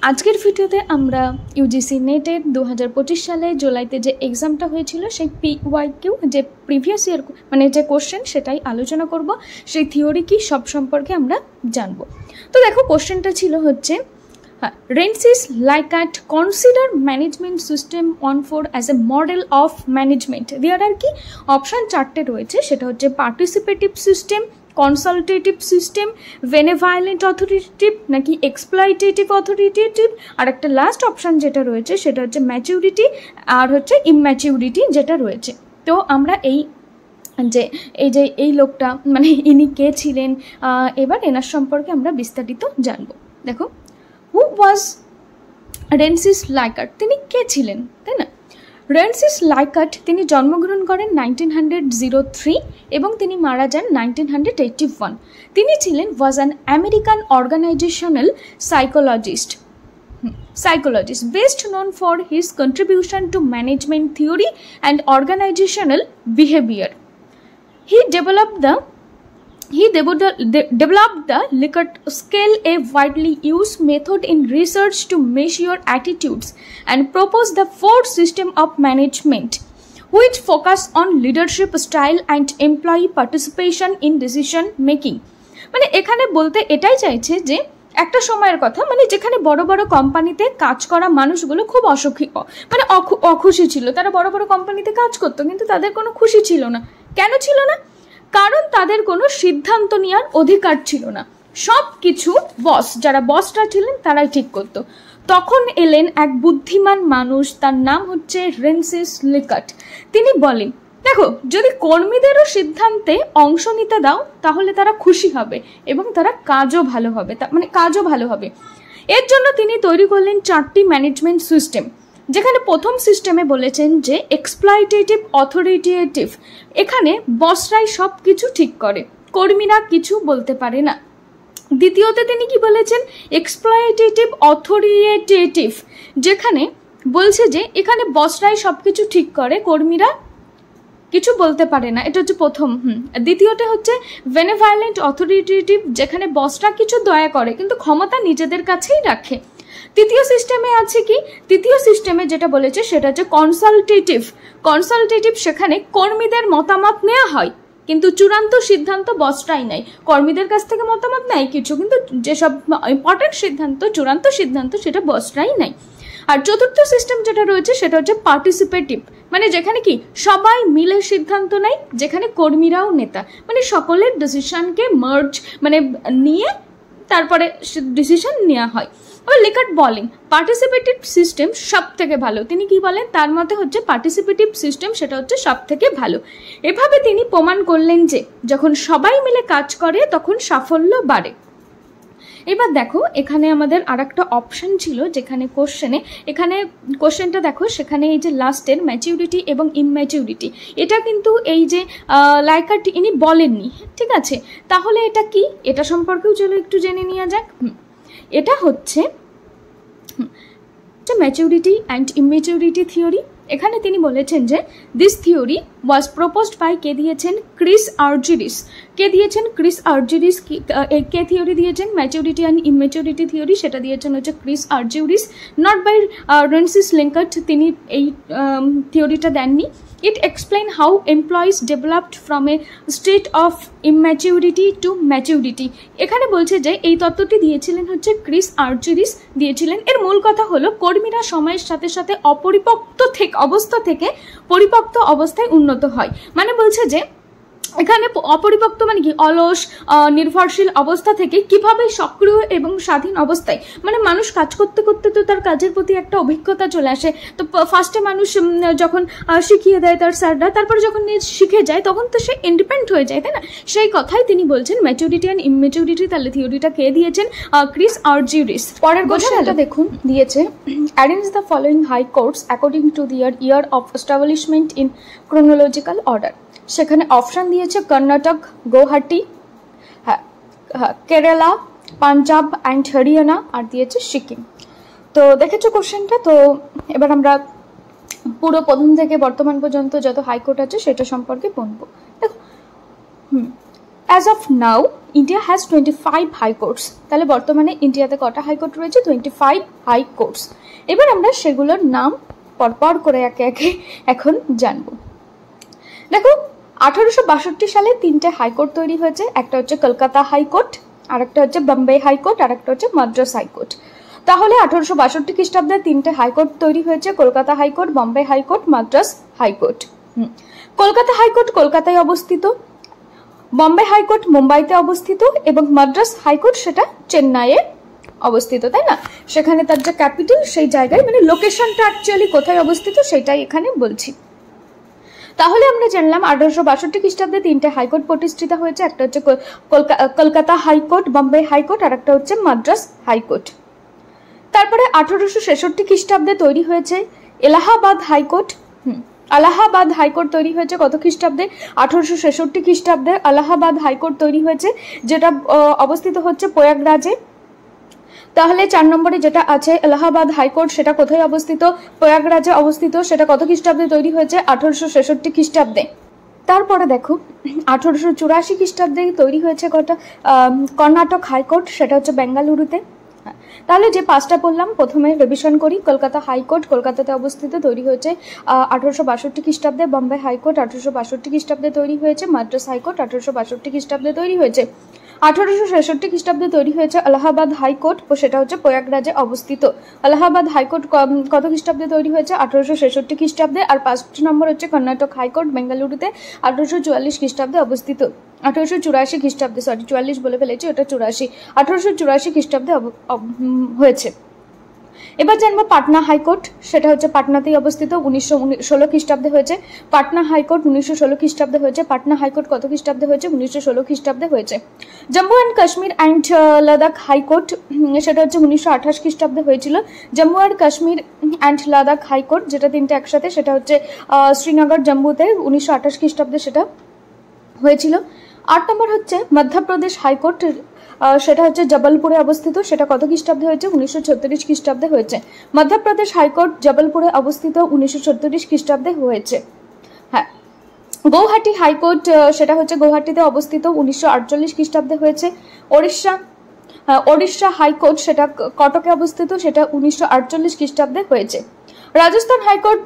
আজকের ভিডিওতে আমরা ইউজিসি নেটের 2025 সালে জুলাইতে যে এক্সামটা হয়েছিল সেই পিওয়াইকিউ যে প্রিভিয়াস ইয়ার মানে যে কোশ্চেন সেটাই আলোচনা করব। সেই থিওরি কি সব সম্পর্কে আমরা জানব। তো দেখো কোশ্চেনটা ছিল হচ্ছে Rensis Likert consider management system 1.4 as a model of management. দেয়ার আর কি অপশন চারটে রয়েছে, সেটা হচ্ছে participative system, consultative system, বেনেভলেন্ট authoritative নাকি এক্সপ্লয়টেটিভ অথরিটেটিভ, আর একটা লাস্ট অপশন যেটা রয়েছে সেটা হচ্ছে ম্যাচিউরিটি আর হচ্ছে ইম্যাচিউরিটি যেটা রয়েছে। তো আমরা এই লোকটা মানে ইনি কে ছিলেন, এবার এনার সম্পর্কে আমরা বিস্তারিত জানবো। দেখো, হু ওয়াজ রেনসিস লাইকার্ট, তিনি কে ছিলেন, তাই না? রেনসিস লাইকার্ট তিনি জন্মগ্রহণ করেন 1903 এবং তিনি মারা যান 1981। তিনি ছিলেন was an American organizational psychologist best known for his contribution to management theory and organizational behavior. He developed the Likert scale, a widely used method in research to measure attitudes, and proposed the 4 system of management which focus on leadership style and employee participation in decision making. মানে এখানে বলতে এটাই চাইছে যে একটা সময়ের কথা, মানে যেখানে বড় বড় কোম্পানিতে কাজ করা মানুষগুলো খুব অখুশি ছিল। তারা বড় বড় কোম্পানিতে কাজ করতো কিন্তু তাদের কোনো খুশি ছিল না। কেন ছিল না? কারণ তাদের কোনো সিদ্ধান্ত নেওয়ার অধিকার ছিল না। সব কিছু যারা বসরা ছিলেন তারাই ঠিক করতো। তখন এলেন এক বুদ্ধিমান মানুষ, তার নাম হচ্ছে রেনসিস লিকার্ট। তিনি বলেন, দেখো, যদি কর্মীদেরও সিদ্ধান্তে অংশ নিতে দাও তাহলে তারা খুশি হবে এবং তারা কাজও ভালো হবে। এর জন্য তিনি তৈরি করলেন 4টি ম্যানেজমেন্ট সিস্টেম, যেখানে প্রথম সিস্টেমে বলেছেন যে এক্সপ্লয়টেটিভ অথরিটেটিভ, এখানে বসরাই সব কিছু ঠিক করে, কর্মীরা কিছু বলতে পারে না। দ্বিতীয়তে তিনি কি বলেছেন? এক্সপ্লয়টেটিভ অথরিটেটিভ, যেখানে বলছে যে এখানে বসরাই সব কিছু ঠিক করে, কর্মীরা কিছু বলতে পারে না। এটা হচ্ছে প্রথম। দ্বিতীয়টা হচ্ছে বেনেভলেন্ট অথরিটেটিভ, যেখানে বসরা কিছু দয়া করে কিন্তু ক্ষমতা নিজেদের কাছেই রাখে। তৃতীয় সিস্টেমে যেটা বলেছে সেটা হচ্ছে কনসালটেটিভ, সেখানে কর্মীদের মতামত নেওয়া হয় কিন্তু চূড়ান্ত সিদ্ধান্ত বসরাই নেয়। কর্মীদের কাছ থেকে মতামত নেয় কিছু, কিন্তু যেসব ইম্পর্টেন্ট সিদ্ধান্ত, চূড়ান্ত সিদ্ধান্ত সেটা বসরাই নেয়। আর চতুর্থ সিস্টেম যেটা রয়েছে সেটা হচ্ছে পার্টিসিপেটিভ, মানে যেখানে কি সবাই মিলে সিদ্ধান্ত নেয়, যেখানে কর্মীরাও নেতা, মানে সকলের ডিসিশনকে নিয়ে তারপরে ডিসিশন নেওয়া হয়। আবার লিকার্ট বলেন পার্টিসিপেটিভ সিস্টেম সব থেকে ভালো। তিনি কি বলেন? তার মতে হচ্ছে পার্টিসিপেটিভ সিস্টেম সেটা হচ্ছে সব থেকে ভালো। এভাবে তিনি প্রমাণ করলেন যে যখন সবাই মিলে কাজ করে তখন সাফল্য বাড়ে। এবার দেখো, এখানে আমাদের আর একটা অপশন ছিল, যেখানে কোশ্চেনটা দেখো, সেখানে এই যে লাস্টের ম্যাচিউরিটি এবং ইম্যাচিউরিটি, এটা কিন্তু এই যে লাইকার্ট ইনি বলেননি, ঠিক আছে? তাহলে এটা কি, এটা সম্পর্কেও চলো একটু জেনে নেওয়া যাক। এটা হচ্ছে ম্যাচিউরিটি অ্যান্ড ইম্যাচিউরিটি থিওরি। এখানে তিনি বলেছেন যে this theory was proposed by কে দিয়েছেন? Chris Argyris. কে থিওরি দিয়েছেন ম্যাচিউরিটি অ্যান্ড ইম্যাচিউরিটি থিওরি? সেটা দিয়েছেন হচ্ছে Chris Argyris, not by Rensis Likert. তিনি এই থিওরিটা দেননি। It explain how employees developed from a state of immaturity to maturity. এখানে বলছে যে এই তত্ত্বটি দিয়েছিলেন হচ্ছে ক্রিস আর্জিরিস দিয়েছিলেন। এর মূল কথা হলো কর্মীরা সময়ের সাথে সাথে অপরিপক্ত অবস্থা থেকে পরিপক্ত অবস্থায় উন্নত হয়। মানে বলছে যে এখানে অপরিপক্ত মানে কি, অলস নির্ভরশীল অবস্থা থেকে কিভাবে সক্রিয় এবং স্বাধীন অবস্থায়, মানে মানুষ কাজ করতে করতে তো তার কাজের প্রতি একটা অভিজ্ঞতা চলে আসে। তো ফার্স্টে মানুষ যখন শিখিয়ে দেয় তার স্যাররা, তারপরে যখন শিখে যায় তখন তো সে ইন্ডিপেন্ডেন্ট হয়ে যায়, তাই না? সেই কথাই তিনি বলছেন ম্যাচুরিটি অ্যান্ড ইম্যাচুরিটি। তাহলে থিওরিটা কে দিয়েছেন? Chris Argyris. পরের কোশ্চেনটা দেখুন, দিয়েছে arrange the following high courts according to their year of establishment in chronological order. সেখানে অপশান দিয়েছে কর্ণাটক, গৌহাটি, কেরালা, পাঞ্জাব অ্যান্ড হরিয়ানা, আর দিয়েছে সিকিম। তো দেখেছো কোশ্চেনটা। তো এবার আমরা পুরো প্রথম থেকে বর্তমান পর্যন্ত যত হাইকোর্ট আছে সেটা সম্পর্কে বলবো। দেখো, as of now India has 25 high courts. তাহলে বর্তমানে ইন্ডিয়াতে কটা হাইকোর্ট রয়েছে? 25 হাইকোর্টস। এবার আমরা সেগুলোর নাম পরপর করে একে একে এখন জানবো। দেখো 1862 সালে 3টে হাইকোর্ট তৈরি হয়েছে। একটা হচ্ছে কলকাতা হাইকোর্ট, আরেকটা হচ্ছে বোম্বে হাইকোর্ট, আরেকটা হচ্ছে মাদ্রাস হাইকোর্ট। তাহলে 1862 খ্রিস্টাব্দে 3টে হাইকোর্ট তৈরি হয়েছে, Kolkata high court, Bombay high court, Madras high court. Kolkata high court কলকাতায় অবস্থিত, বোম্বে হাইকোর্ট মুম্বাইতে অবস্থিত এবং মাদ্রাস হাইকোর্ট সেটা চেন্নাইয়ে অবস্থিত, তাই না? সেখানে তার যে ক্যাপিটাল সেই জায়গায়, মানে লোকেশনটা অ্যাকচুয়ালি কোথায় অবস্থিত সেটাই এখানে বলছি। তাহলে আমরা জানলাম 1862 খ্রিস্টাব্দে 3টে হাইকোর্ট প্রতিষ্ঠিত হয়েছে। একটা হচ্ছে কলকাতা হাইকোর্ট, বোম্বে হাইকোর্ট, আর একটা হচ্ছে মাদ্রাস হাইকোর্ট। তারপরে 1866 খ্রিস্টাব্দে তৈরি হয়েছে এলাহাবাদ হাইকোর্ট। এলাহাবাদ হাইকোর্ট তৈরি হয়েছে কত খ্রিস্টাব্দে? 1866 খ্রিস্টাব্দে এলাহাবাদ হাইকোর্ট তৈরি হয়েছে, যেটা অবস্থিত হচ্ছে প্রয়াগরাজে। তাহলে 4 নম্বরে যেটা আছে এলাহাবাদ হাইকোর্ট, সেটা কোথায় অবস্থিত? প্রয়াগরাজে অবস্থিত। সেটা কত খ্রিস্টাব্দে তৈরি হয়েছে? 1866 খ্রিস্টাব্দে। তারপরে দেখো 1884 খ্রিস্টাব্দে তৈরি হয়েছে কর্ণাটক হাইকোর্ট, সেটা হচ্ছে বেঙ্গালুরুতে। তাহলে যে 5টা বললাম প্রথমে রিভিশন করি। কলকাতা হাইকোর্ট কলকাতাতে অবস্থিত, তৈরি হয়েছে 1862 খ্রিস্টাব্দে। বোম্বে হাইকোর্ট 1862 খ্রিস্টাব্দে তৈরি হয়েছে। মাদ্রাস হাইকোর্ট 1862 খ্রিস্টাব্দে তৈরি হয়েছে। 1866 খ্রিস্টাব্দে তৈরি হয়েছে এলাহাবাদ হাইকোর্ট, সেটা হচ্ছে প্রয়াগরাজে অবস্থিত। এলাহাবাদ হাইকোর্ট কত খ্রিস্টাব্দে তৈরি হয়েছে? 1866 খ্রিস্টাব্দে। আর 5 নম্বর হচ্ছে কর্ণাটক হাইকোর্ট বেঙ্গালুরুতে, 1844 খ্রিস্টাব্দে অবস্থিত। 1884 খ্রিস্টাব্দে, সরি 44 বলে ফেলেছি, ওটা 84। 1884 খ্রিস্টাব্দে হয়েছে। এবার জানবো পাটনা হাইকোর্ট, সেটা হচ্ছে পাটনাতেই অবস্থিত, 1916 খ্রিস্টাব্দে হয়েছে। পাটনা হাইকোর্ট 1916 খ্রিস্টাব্দে হয়েছে। পাটনা হাইকোর্ট কত খ্রিস্টাব্দে হয়েছে? 1916 খ্রিস্টাব্দে হয়েছে। Jammu and Kashmir and Ladakh high court, সেটা হচ্ছে 1928 খ্রিস্টাব্দে হয়েছিল। Jammu and Kashmir and Ladakh high court, যেটা 3টে একসাথে, সেটা হচ্ছে শ্রীনগর জম্মুতে 1928 খ্রিস্টাব্দে সেটা হয়েছিল। 8 নম্বর হচ্ছে মধ্যপ্রদেশ হাইকোর্ট, সেটা হচ্ছে জবলপুরে অবস্থিত। সেটা কত খ্রিস্টাব্দে হয়েছে? 1936 খ্রিস্টাব্দে হয়েছে। মধ্যপ্রদেশ হাইকোর্ট জবলপুরে অবস্থিত, 1936 খ্রিস্টাব্দে হয়েছে। হ্যাঁ, গৌহাটি হাইকোর্ট, সেটা হচ্ছে গৌহাটিতে অবস্থিত, 1948 খ্রিস্টাব্দে হয়েছে। ওড়িশা হাইকোর্ট, সেটা কটকে অবস্থিত, সেটা 1948 খ্রিস্টাব্দে হয়েছে। রাজস্থান হাইকোর্ট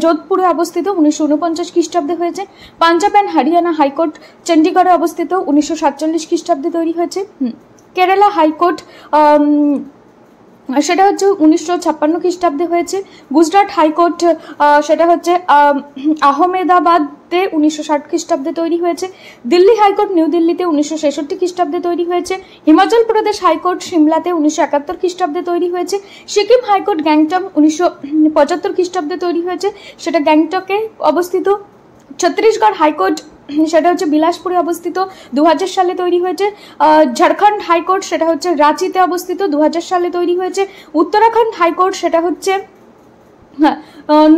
যোধপুরে অবস্থিত, 1949 খ্রিস্টাব্দে হয়েছে। পাঞ্জাব অ্যান্ড হরিয়ানা হাইকোর্ট চণ্ডীগড়ে অবস্থিত, 1947 খ্রিস্টাব্দে তৈরি হয়েছে। কেরালা হাইকোর্ট, সেটা হচ্ছে 1956 খ্রিস্টাব্দে হয়েছে। গুজরাট হাইকোর্ট, সেটা হচ্ছে আহমেদাবাদে 1960 খ্রিস্টাব্দে তৈরি হয়েছে। দিল্লি হাইকোর্ট নিউ দিল্লিতে 1966 খ্রিস্টাব্দে তৈরি হয়েছে। হিমাচল প্রদেশ হাইকোর্ট সিমলাতে 1971 খ্রিস্টাব্দে তৈরি হয়েছে। সিকিম হাইকোর্ট গ্যাংটক 1975 খ্রিস্টাব্দে তৈরি হয়েছে, সেটা গ্যাংটকে অবস্থিত। ছত্তিশগড় হাইকোর্ট, সেটা হচ্ছে বিলাসপুরে অবস্থিত, 2000 সালে তৈরি হয়েছে। ঝাড়খণ্ড হাইকোর্ট, সেটা হচ্ছে রাঁচিতে অবস্থিত, 2000 সালে তৈরি হয়েছে। উত্তরাখণ্ড হাইকোর্ট, সেটা হচ্ছে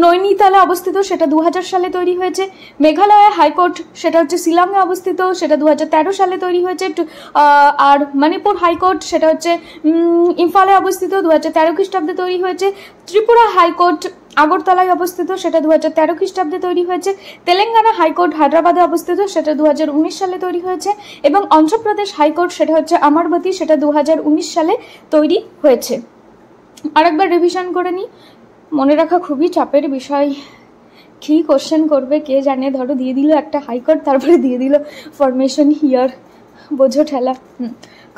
নৈনিতালে অবস্থিত, সেটা 2000 সালে তৈরি হয়েছে। মেঘালয় হাইকোর্ট, সেটা হচ্ছে শিলংয়ে অবস্থিত, সেটা 2013 সালে তৈরি হয়েছে। আর মণিপুর হাইকোর্ট, সেটা হচ্ছে ইম্ফলে অবস্থিত, 2013 খ্রিস্টাব্দে তৈরি হয়েছে। ত্রিপুরা হাইকোর্ট আগরতলায় অবস্থিত, সেটা 2013 খ্রিস্টাব্দে তৈরি হয়েছে। তেলেঙ্গানা হাইকোর্ট হায়দ্রাবাদে অবস্থিত, সেটা 2019 সালে তৈরি হয়েছে। এবং অন্ধ্রপ্রদেশ হাইকোর্ট, সেটা হচ্ছে আমারবতী, সেটা 2019 সালে তৈরি হয়েছে। আরেকবার রিভিশন করে নিই, মনে রাখা খুবই চাপের বিষয়। কি কোশ্চেন করবে কে জানে, ধরো দিয়ে দিল একটা হাইকোর্ট, তারপরে দিয়ে দিল ফরমেশন হিয়ার, বোঝো ঠেলা।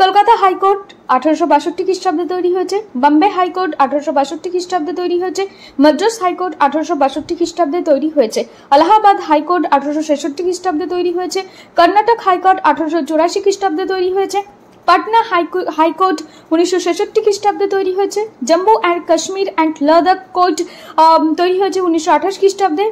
কলকাতা হাইকোর্ট 1862 খ্রিস্টাব্দে তৈরি হয়েছে। বোম্বে হাইকোর্ট 1862 খ্রিস্টাব্দে তৈরি হয়েছে। মাদ্রাস হাইকোর্ট 1862 খ্রিস্টাব্দে তৈরি হয়েছে। এলাহাবাদ হাইকোর্ট 1866 খ্রিস্টাব্দে তৈরি হয়েছে। কর্ণাটক হাইকোর্ট 1884 খ্রিস্টাব্দে তৈরি হয়েছে। পাটনা হাইকোর্ট 1966 খ্রিস্টাব্দে তৈরি হয়েছে। Jammu and Kashmir and Ladakh court তৈরি হয়েছে 1928 খ্রিস্টাব্দে।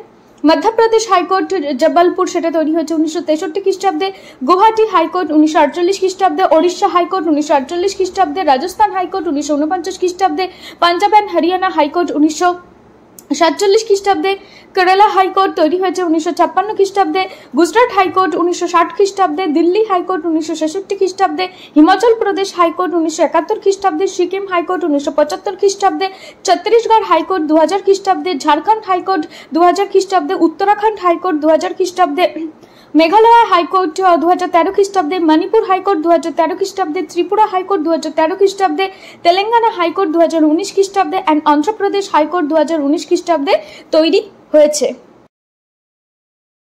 মধ্যপ্রদেশ হাইকোর্ট জবলপুর, সেটা তৈরি হয়েছে 1963 খ্রিস্টাব্দে। গুয়াহাটি হাইকোর্ট 1948 খ্রিস্টাব্দে। ওড়িশা হাইকোর্ট 1948 খ্রিস্টাব্দে। রাজস্থান হাইকোর্ট 1949 খ্রিস্টাব্দে। পাঞ্জাব অ্যান্ড হরিয়ানা হাইকোর্ট 1947 খ্রিস্টাব্দে। কেরালা হাইকোর্ট তৈরি হয়েছে 1956 খ্রিস্টাব্দে। গুজরাট হাইকোর্ট 1960 খ্রিস্টাব্দে। দিল্লি হাইকোর্ট 1966 খ্রিস্টাব্দে। হিমাচল প্রদেশ হাইকোর্ট 1971 খ্রিস্টাব্দে। সিকিম হাইকোর্ট 1975 খ্রিস্টাব্দে। ছত্তিশগড় হাইকোর্ট 2000 খ্রিস্টাব্দে। ঝাড়খণ্ড হাইকোর্ট 2000 খ্রিস্টাব্দে। উত্তরাখণ্ড হাইকোর্ট 2000 খ্রিস্টাব্দে। মেঘালয় হাইকোর্ট 2013 খ্রিস্টাব্দে, মণিপুর হাইকোর্ট 2013 খ্রিস্টাব্দে, ত্রিপুরা হাইকোর্ট 2013 খ্রিস্টাব্দে, তেলেঙ্গানা হাইকোর্ট 2019 খ্রিস্টাব্দে অ্যান্ড অন্ধ্রপ্রদেশ হাইকোর্ট 2019 খ্রিস্টাব্দে তৈরি হয়েছে।